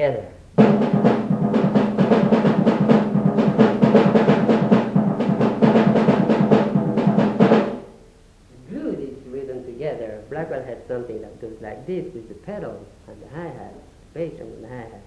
together. Glue this rhythm together. Blackwell had something that goes like this with the pedals and the hi-hat, bass drum and the hi-hat.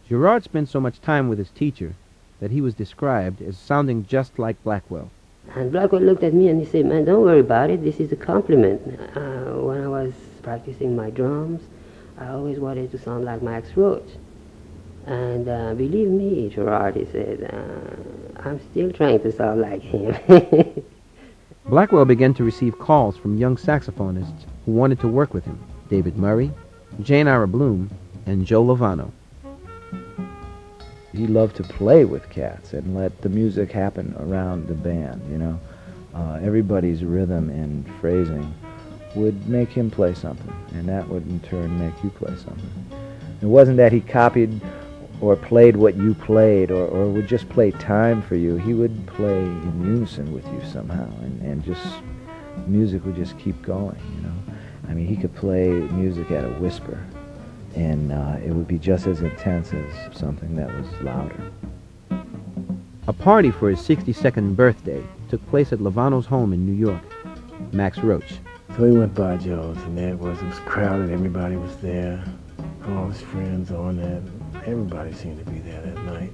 Gerard spent so much time with his teacher that he was described as sounding just like Blackwell. And Blackwell looked at me and he said, "Man, don't worry about it. This is a compliment." When I was practicing my drums, I always wanted to sound like Max Roach. And believe me, Gerard, he said, I'm still trying to sound like him. Blackwell began to receive calls from young saxophonists who wanted to work with him: David Murray, Jane Ira Bloom, and Joe Lovano. He loved to play with cats and let the music happen around the band, you know. Everybody's rhythm and phrasing would make him play something, and that would in turn make you play something. It wasn't that he copied or played what you played or would just play time for you. He would play in unison with you somehow, and just music would just keep going, you know. I mean, he could play music at a whisper, and it would be just as intense as something that was louder. A party for his 62nd birthday took place at Lovano's home in New York. Max Roach. So we went by Joe's, and there it was crowded, everybody was there, all his friends on that. Everybody seemed to be there that night.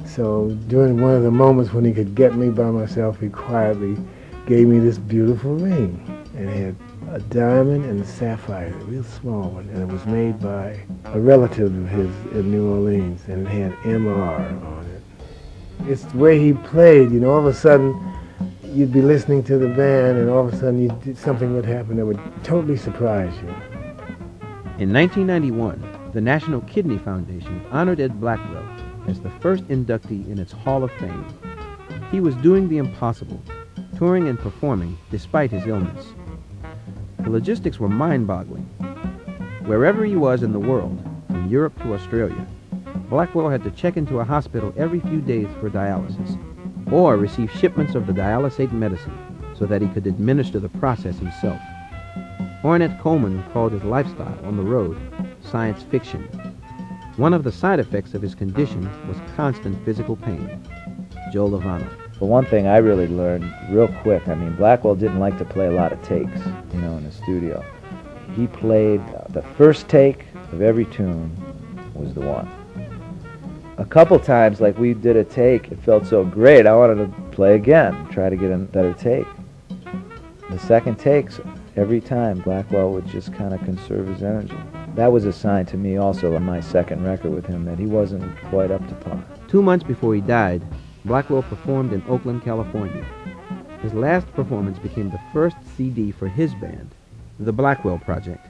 So during one of the moments when he could get me by myself, he quietly gave me this beautiful ring. And it had a diamond and a sapphire, a real small one, and it was made by a relative of his in New Orleans, and it had MR on it. It's the way he played, you know. All of a sudden, you'd be listening to the band, and all of a sudden something would happen that would totally surprise you. In 1991, the National Kidney Foundation honored Ed Blackwell as the first inductee in its Hall of Fame. He was doing the impossible, touring and performing despite his illness. The logistics were mind-boggling. Wherever he was in the world, from Europe to Australia, Blackwell had to check into a hospital every few days for dialysis, or receive shipments of the dialysate medicine so that he could administer the process himself. Ornette Coleman called his lifestyle on the road science fiction. One of the side effects of his condition was constant physical pain. Joe Lovano. But one thing I really learned real quick, I mean, Blackwell didn't like to play a lot of takes, you know, in the studio. He played the first take of every tune was the one. A couple times, like we did a take, it felt so great, I wanted to play again, try to get a better take. The second takes, every time, Blackwell would just kind of conserve his energy. That was a sign to me also on my second record with him that he wasn't quite up to par. 2 months before he died, Blackwell performed in Oakland, California. His last performance became the first CD for his band, the Blackwell Project.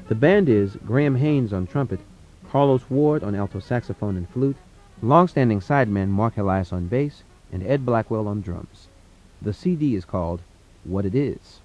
The band is Graham Haynes on trumpet, Carlos Ward on alto saxophone and flute, long-standing sideman Mark Elias on bass, and Ed Blackwell on drums. The CD is called What It Is.